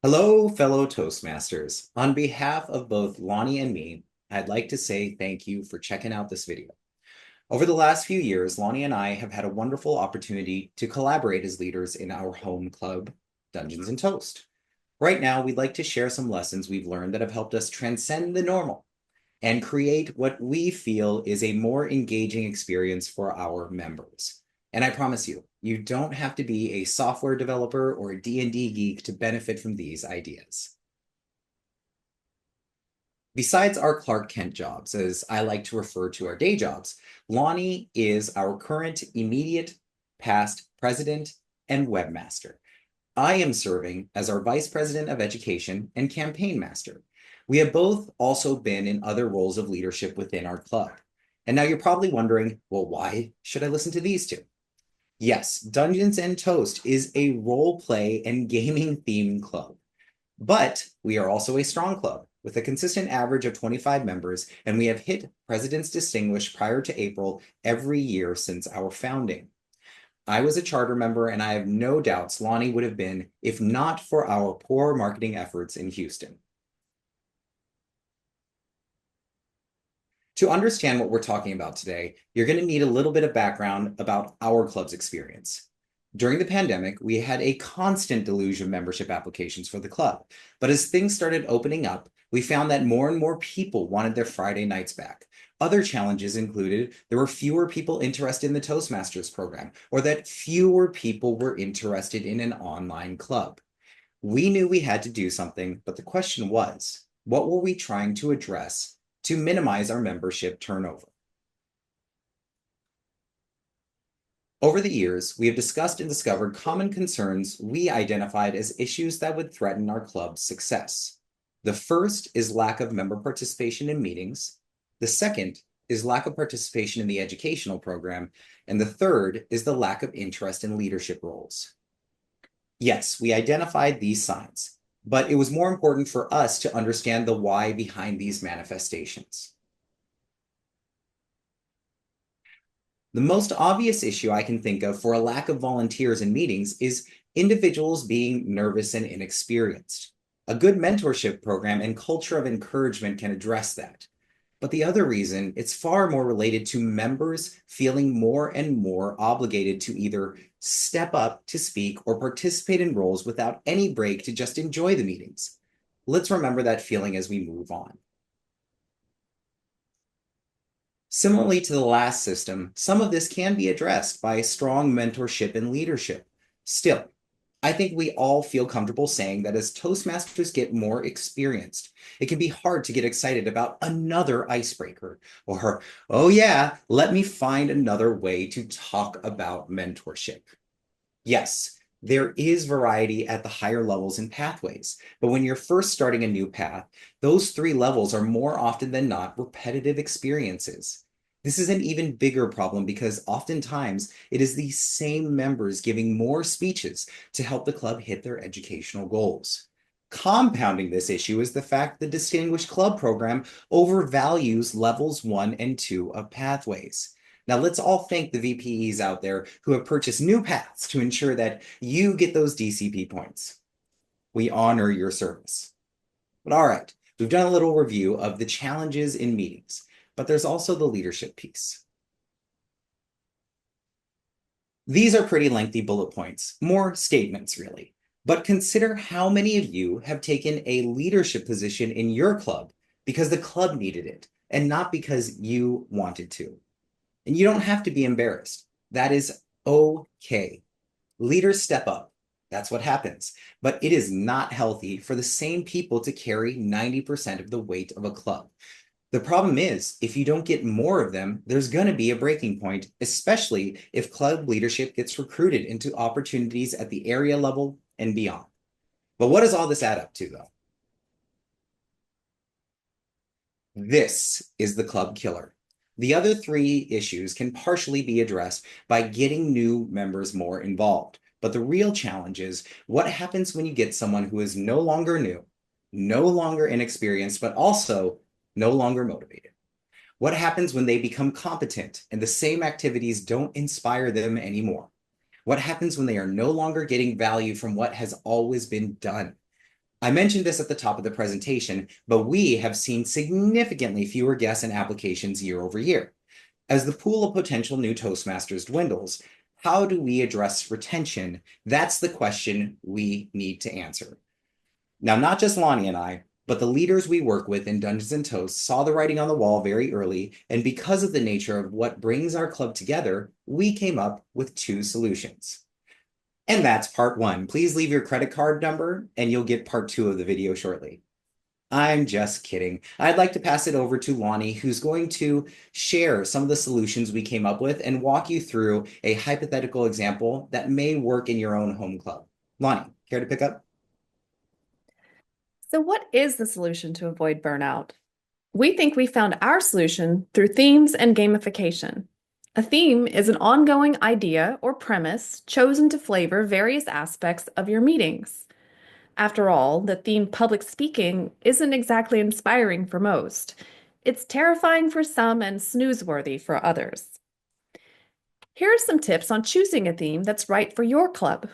Hello, fellow Toastmasters. On behalf of both Lonnie and me, I'd like to say thank you for checking out this video. Over the last few years, Lonnie and I have had a wonderful opportunity to collaborate as leaders in our home club, Dungeons and Toast. Right now, we'd like to share some lessons we've learned that have helped us transcend the normal and create what we feel is a more engaging experience for our members. And I promise you, you don't have to be a software developer or a D&D geek to benefit from these ideas. Besides our Clark Kent jobs, as I like to refer to our day jobs, Lonnie is our current, immediate, past president and webmaster. I am serving as our vice president of education and campaign master. We have both also been in other roles of leadership within our club. And now you're probably wondering, well, why should I listen to these two? Yes, Dungeons and Toast is a role play and gaming themed club, but we are also a strong club with a consistent average of 25 members, and we have hit President's Distinguished prior to April every year since our founding. I was a charter member, and I have no doubts Lonnie would have been if not for our poor marketing efforts in Houston. To understand what we're talking about today, you're going to need a little bit of background about our club's experience. During the pandemic, we had a constant deluge of membership applications for the club. But as things started opening up, we found that more and more people wanted their Friday nights back. Other challenges included there were fewer people interested in the Toastmasters program, or that fewer people were interested in an online club. We knew we had to do something, but the question was, what were we trying to address to minimize our membership turnover? Over the years, we have discussed and discovered common concerns we identified as issues that would threaten our club's success. The first is lack of member participation in meetings. The second is lack of participation in the educational program. And the third is the lack of interest in leadership roles. Yes, we identified these signs, but it was more important for us to understand the why behind these manifestations. The most obvious issue I can think of for a lack of volunteers in meetings is individuals being nervous and inexperienced. A good mentorship program and culture of encouragement can address that. But the other reason, it's far more related to members feeling more and more obligated to either step up to speak or participate in roles without any break to just enjoy the meetings. Let's remember that feeling as we move on. Similarly to the last system, some of this can be addressed by strong mentorship and leadership. Still, I think we all feel comfortable saying that as Toastmasters get more experienced, it can be hard to get excited about another icebreaker or, oh yeah, let me find another way to talk about mentorship. Yes, there is variety at the higher levels and pathways, but when you're first starting a new path, those three levels are more often than not repetitive experiences. This is an even bigger problem because oftentimes it is these same members giving more speeches to help the club hit their educational goals. Compounding this issue is the fact the Distinguished Club program overvalues levels 1 and 2 of pathways. Now, let's all thank the VPEs out there who have purchased new paths to ensure that you get those DCP points. We honor your service. But all right, we've done a little review of the challenges in meetings, but there's also the leadership piece. These are pretty lengthy bullet points, more statements really. But consider how many of you have taken a leadership position in your club because the club needed it and not because you wanted to. And you don't have to be embarrassed. That is okay. Leaders step up. That's what happens. But it is not healthy for the same people to carry 90% of the weight of a club. The problem is, if you don't get more of them, there's going to be a breaking point, especially if club leadership gets recruited into opportunities at the area level and beyond. But what does all this add up to, though? This is the club killer. The other three issues can partially be addressed by getting new members more involved. But the real challenge is what happens when you get someone who is no longer new, no longer inexperienced, but also no longer motivated? What happens when they become competent and the same activities don't inspire them anymore? What happens when they are no longer getting value from what has always been done? I mentioned this at the top of the presentation, but we have seen significantly fewer guests and applications year over year. As the pool of potential new Toastmasters dwindles, how do we address retention? That's the question we need to answer. Now, not just Lonnie and I, but the leaders we work with in Dungeons and Toast saw the writing on the wall very early, and because of the nature of what brings our club together, we came up with two solutions. And that's part one. Please leave your credit card number and you'll get part two of the video shortly. I'm just kidding. I'd like to pass it over to Lonnie, who's going to share some of the solutions we came up with and walk you through a hypothetical example that may work in your own home club. Lonnie, care to pick up? So, what is the solution to avoid burnout? We think we found our solution through themes and gamification. A theme is an ongoing idea or premise chosen to flavor various aspects of your meetings. After all, the theme public speaking isn't exactly inspiring for most. It's terrifying for some and snoozeworthy for others. Here are some tips on choosing a theme that's right for your club.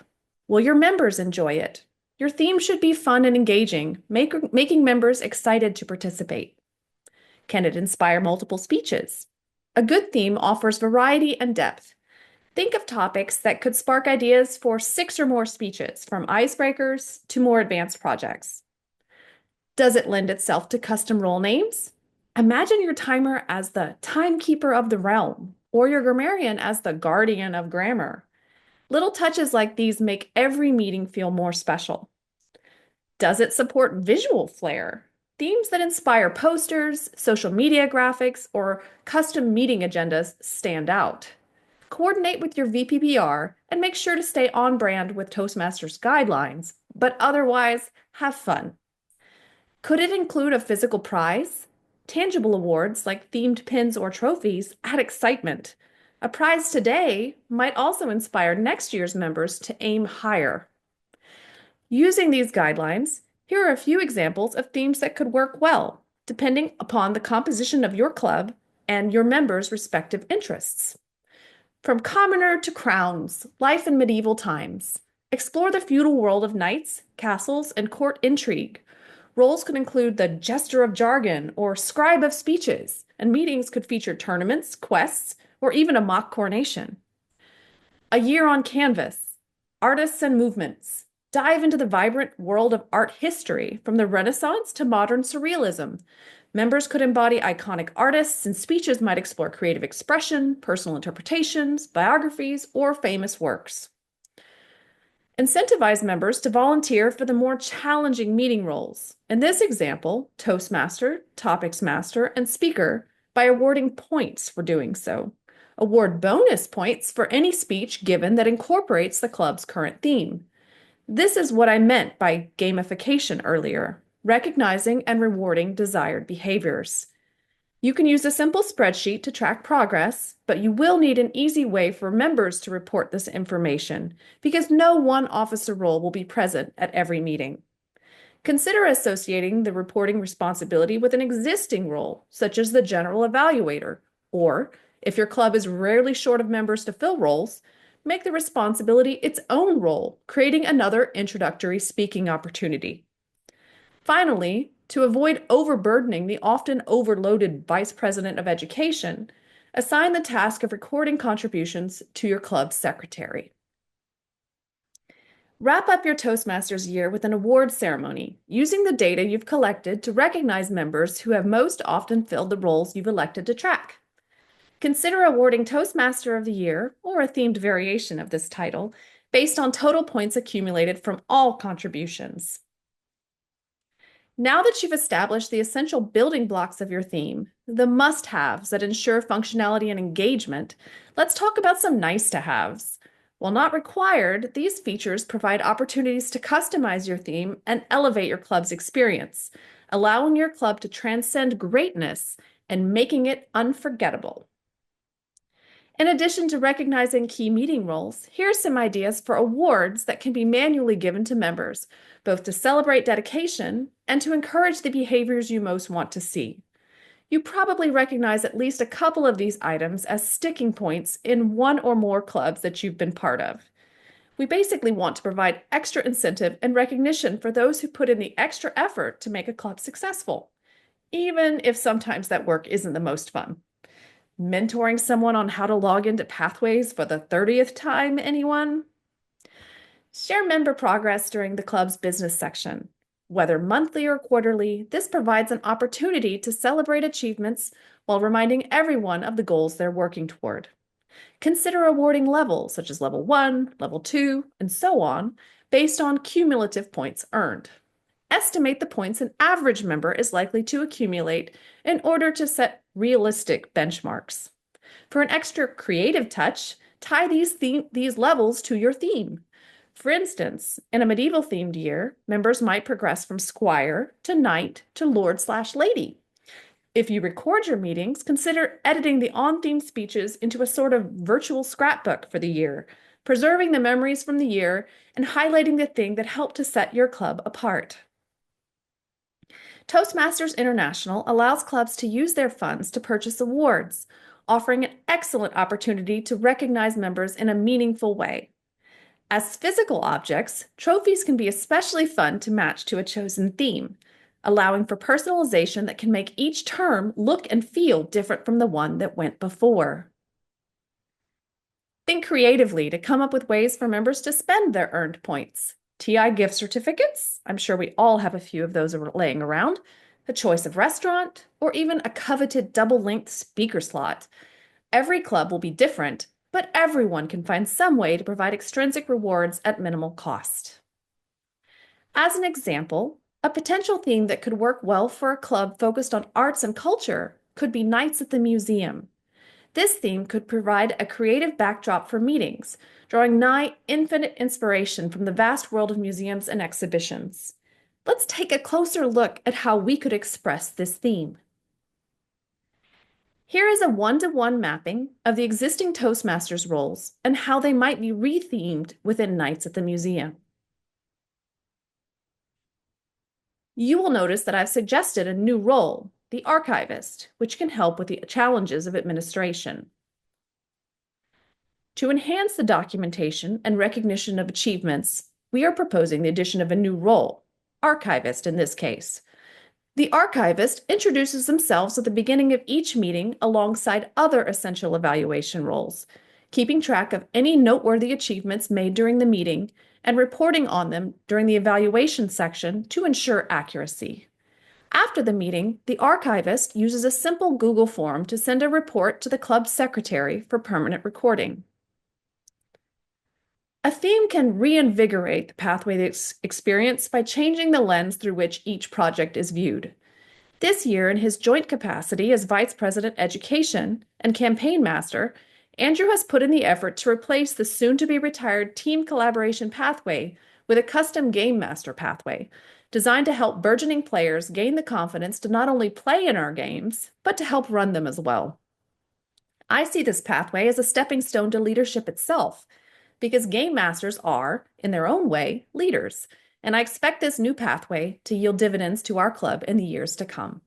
Will your members enjoy it? Your theme should be fun and engaging, making members excited to participate. Can it inspire multiple speeches? A good theme offers variety and depth. Think of topics that could spark ideas for 6 or more speeches, from icebreakers to more advanced projects. Does it lend itself to custom role names? Imagine your timer as the timekeeper of the realm, or your grammarian as the guardian of grammar. Little touches like these make every meeting feel more special. Does it support visual flair? Themes that inspire posters, social media graphics, or custom meeting agendas stand out. Coordinate with your VPPR and make sure to stay on brand with Toastmasters guidelines, but otherwise, have fun. Could it include a physical prize? Tangible awards like themed pins or trophies add excitement. A prize today might also inspire next year's members to aim higher. Using these guidelines, here are a few examples of themes that could work well, depending upon the composition of your club and your members' respective interests. From commoner to crowns, life in medieval times. Explore the feudal world of knights, castles, and court intrigue. Roles could include the jester of jargon or scribe of speeches, and meetings could feature tournaments, quests, or even a mock coronation. A year on canvas, artists and movements. Dive into the vibrant world of art history, from the Renaissance to modern surrealism. Members could embody iconic artists, and speeches might explore creative expression, personal interpretations, biographies, or famous works. Incentivize members to volunteer for the more challenging meeting roles. In this example, Toastmaster, Topics Master, and Speaker, by awarding points for doing so. Award bonus points for any speech given that incorporates the club's current theme. This is what I meant by gamification earlier, recognizing and rewarding desired behaviors. You can use a simple spreadsheet to track progress, but you will need an easy way for members to report this information because no one officer role will be present at every meeting. Consider associating the reporting responsibility with an existing role, such as the general evaluator, or if your club is rarely short of members to fill roles, make the responsibility its own role, creating another introductory speaking opportunity. Finally, to avoid overburdening the often overloaded Vice President of Education, assign the task of recording contributions to your club's secretary. Wrap up your Toastmasters year with an award ceremony, using the data you've collected to recognize members who have most often filled the roles you've elected to track. Consider awarding Toastmaster of the Year, or a themed variation of this title, based on total points accumulated from all contributions. Now that you've established the essential building blocks of your theme, the must-haves that ensure functionality and engagement, let's talk about some nice-to-haves. While not required, these features provide opportunities to customize your theme and elevate your club's experience, allowing your club to transcend greatness and making it unforgettable. In addition to recognizing key meeting roles, here are some ideas for awards that can be manually given to members, both to celebrate dedication and to encourage the behaviors you most want to see. You probably recognize at least a couple of these items as sticking points in one or more clubs that you've been part of. We basically want to provide extra incentive and recognition for those who put in the extra effort to make a club successful, even if sometimes that work isn't the most fun. Mentoring someone on how to log into Pathways for the 30th time, anyone? Share member progress during the club's business section. Whether monthly or quarterly, this provides an opportunity to celebrate achievements while reminding everyone of the goals they're working toward. Consider awarding levels, such as level 1, level 2, and so on, based on cumulative points earned. Estimate the points an average member is likely to accumulate in order to set realistic benchmarks. For an extra creative touch, tie these levels to your theme. For instance, in a medieval themed year, members might progress from squire to knight to lord/lady. If you record your meetings, consider editing the on-theme speeches into a sort of virtual scrapbook for the year, preserving the memories from the year and highlighting the thing that helped to set your club apart. Toastmasters International allows clubs to use their funds to purchase awards, offering an excellent opportunity to recognize members in a meaningful way. As physical objects, trophies can be especially fun to match to a chosen theme, allowing for personalization that can make each term look and feel different from the one that went before. Think creatively to come up with ways for members to spend their earned points. TI gift certificates, I'm sure we all have a few of those laying around, a choice of restaurant, or even a coveted double-length speaker slot. Every club will be different, but everyone can find some way to provide extrinsic rewards at minimal cost. As an example, a potential theme that could work well for a club focused on arts and culture could be Nights at the Museum. This theme could provide a creative backdrop for meetings, drawing nigh infinite inspiration from the vast world of museums and exhibitions. Let's take a closer look at how we could express this theme. Here is a one-to-one mapping of the existing Toastmasters roles and how they might be rethemed within Nights at the Museum. You will notice that I've suggested a new role, the archivist, which can help with the challenges of administration. To enhance the documentation and recognition of achievements, we are proposing the addition of a new role, archivist in this case. The archivist introduces themselves at the beginning of each meeting alongside other essential evaluation roles, keeping track of any noteworthy achievements made during the meeting and reporting on them during the evaluation section to ensure accuracy. After the meeting, the archivist uses a simple Google form to send a report to the club secretary for permanent recording. A theme can reinvigorate the pathway experience by changing the lens through which each project is viewed. This year, in his joint capacity as Vice President Education and Campaign Master, Andrew has put in the effort to replace the soon-to-be-retired Team Collaboration Pathway with a custom Game Master pathway, designed to help burgeoning players gain the confidence to not only play in our games, but to help run them as well. I see this pathway as a stepping stone to leadership itself, because game masters are, in their own way, leaders, and I expect this new pathway to yield dividends to our club in the years to come.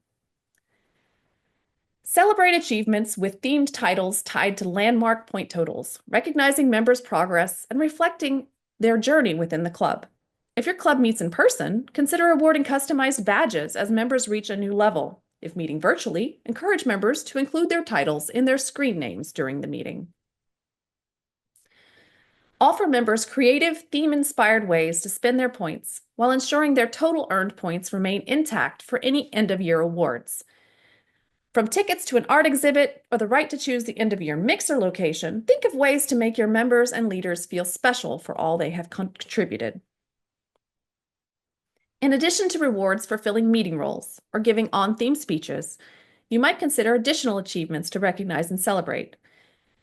Celebrate achievements with themed titles tied to landmark point totals, recognizing members' progress and reflecting their journey within the club. If your club meets in person, consider awarding customized badges as members reach a new level. If meeting virtually, encourage members to include their titles in their screen names during the meeting. Offer members creative, theme-inspired ways to spend their points while ensuring their total earned points remain intact for any end-of-year awards. From tickets to an art exhibit or the right to choose the end-of-year mixer location, think of ways to make your members and leaders feel special for all they have contributed. In addition to rewards for filling meeting roles or giving on-theme speeches, you might consider additional achievements to recognize and celebrate.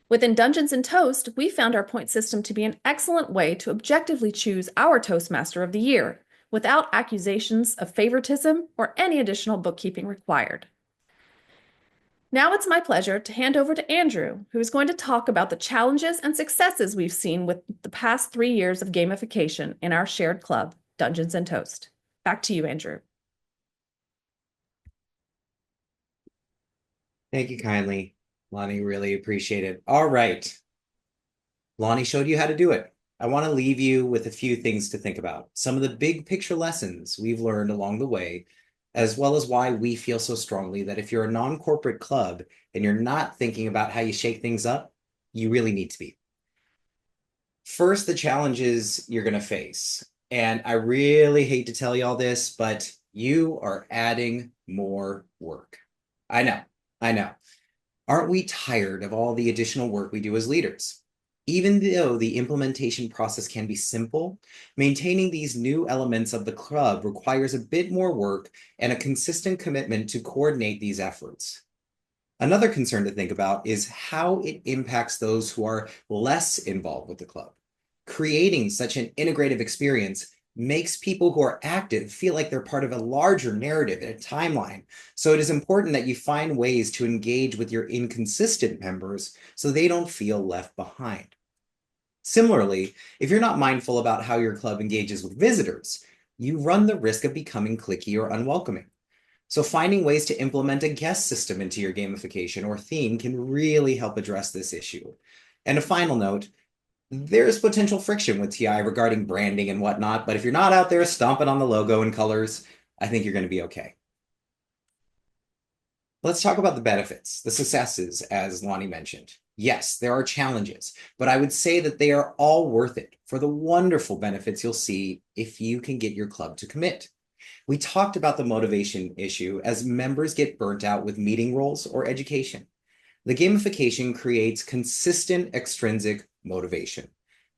Within Dungeons and Toast, we found our point system to be an excellent way to objectively choose our Toastmaster of the Year without accusations of favoritism or any additional bookkeeping required. Now it's my pleasure to hand over to Andrew, who is going to talk about the challenges and successes we've seen with the past 3 years of gamification in our shared club, Dungeons and Toast. Back to you, Andrew. Thank you kindly, Lonnie. Really appreciate it. All right. Lonnie showed you how to do it. I want to leave you with a few things to think about. Some of the big picture lessons we've learned along the way, as well as why we feel so strongly that if you're a non-corporate club and you're not thinking about how you shake things up, you really need to be. First, the challenges you're going to face. And I really hate to tell you all this, but you are adding more work. I know, I know. Aren't we tired of all the additional work we do as leaders? Even though the implementation process can be simple, maintaining these new elements of the club requires a bit more work and a consistent commitment to coordinate these efforts. Another concern to think about is how it impacts those who are less involved with the club. Creating such an integrative experience makes people who are active feel like they're part of a larger narrative and a timeline. So it is important that you find ways to engage with your inconsistent members so they don't feel left behind. Similarly, if you're not mindful about how your club engages with visitors, you run the risk of becoming cliquey or unwelcoming. So finding ways to implement a guest system into your gamification or theme can really help address this issue. And a final note, there's potential friction with TI regarding branding and whatnot, but if you're not out there stomping on the logo and colors, I think you're going to be okay. Let's talk about the benefits, the successes, as Lonnie mentioned. Yes, there are challenges, but I would say that they are all worth it for the wonderful benefits you'll see if you can get your club to commit. We talked about the motivation issue as members get burnt out with meeting roles or education. The gamification creates consistent extrinsic motivation.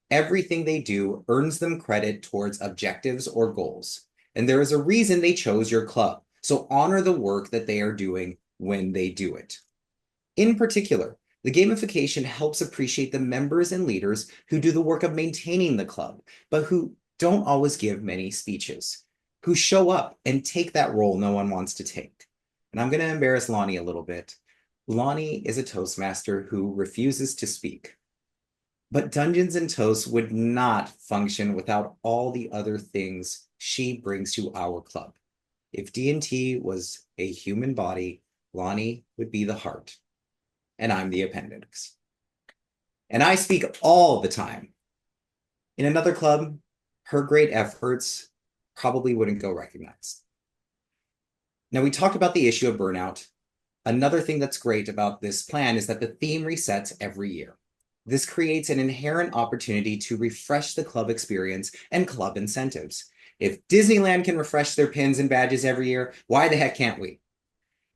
Everything they do earns them credit towards objectives or goals. And there is a reason they chose your club. So honor the work that they are doing when they do it. In particular, the gamification helps appreciate the members and leaders who do the work of maintaining the club, but who don't always give many speeches, who show up and take that role no one wants to take. And I'm going to embarrass Lonnie a little bit. Lonnie is a Toastmaster who refuses to speak. But Dungeons and Toast would not function without all the other things she brings to our club. If D&T was a human body, Lonnie would be the heart, and I'm the appendix. And I speak all the time. In another club, her great efforts probably wouldn't go recognized. Now, we talked about the issue of burnout. Another thing that's great about this plan is that the theme resets every year. This creates an inherent opportunity to refresh the club experience and club incentives. If Disneyland can refresh their pins and badges every year, why the heck can't we?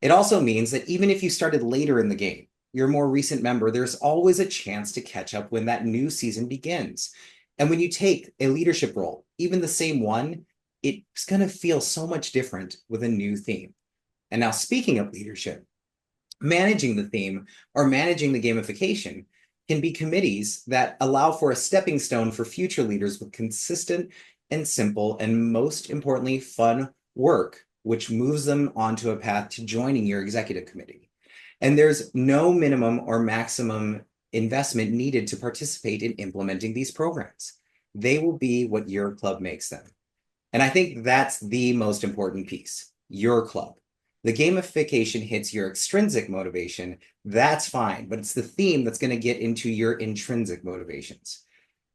It also means that even if you started later in the game, you're a more recent member, there's always a chance to catch up when that new season begins. And when you take a leadership role, even the same one, it's going to feel so much different with a new theme. And now, speaking of leadership, managing the theme or managing the gamification can be committees that allow for a stepping stone for future leaders with consistent and simple and most importantly, fun work, which moves them onto a path to joining your executive committee. And there's no minimum or maximum investment needed to participate in implementing these programs. They will be what your club makes them. And I think that's the most important piece, your club. The gamification hits your extrinsic motivation, that's fine, but it's the theme that's going to get into your intrinsic motivations.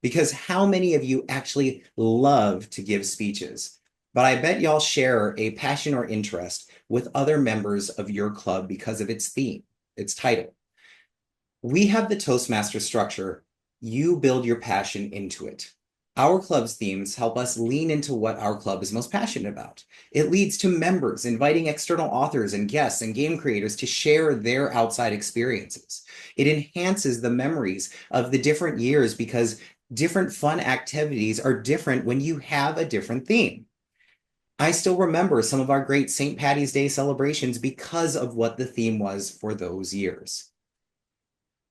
Because how many of you actually love to give speeches? But I bet y'all share a passion or interest with other members of your club because of its theme, its title. We have the Toastmaster structure. You build your passion into it. Our club's themes help us lean into what our club is most passionate about. It leads to members inviting external authors and guests and game creators to share their outside experiences. It enhances the memories of the different years because different fun activities are different when you have a different theme. I still remember some of our great St. Patty's Day celebrations because of what the theme was for those years.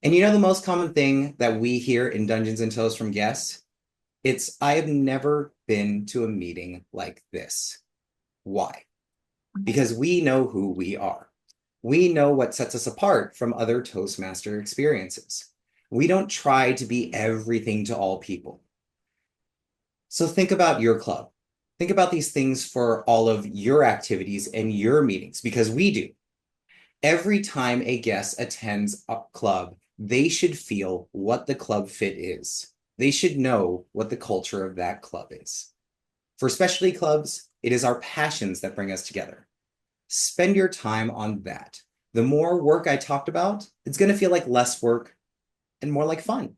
And you know the most common thing that we hear in Dungeons and Toast from guests? It's, I have never been to a meeting like this. Why? Because we know who we are. We know what sets us apart from other Toastmaster experiences. We don't try to be everything to all people. So think about your club. Think about these things for all of your activities and your meetings, because we do. Every time a guest attends a club, they should feel what the club fit is. They should know what the culture of that club is. For specialty clubs, it is our passions that bring us together. Spend your time on that. The more work I talked about, it's going to feel like less work and more like fun.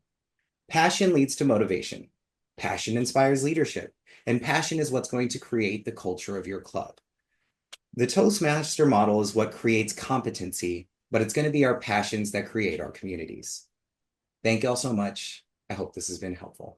Passion leads to motivation. Passion inspires leadership. And passion is what's going to create the culture of your club. The Toastmaster model is what creates competency, but it's going to be our passions that create our communities. Thank you all so much. I hope this has been helpful.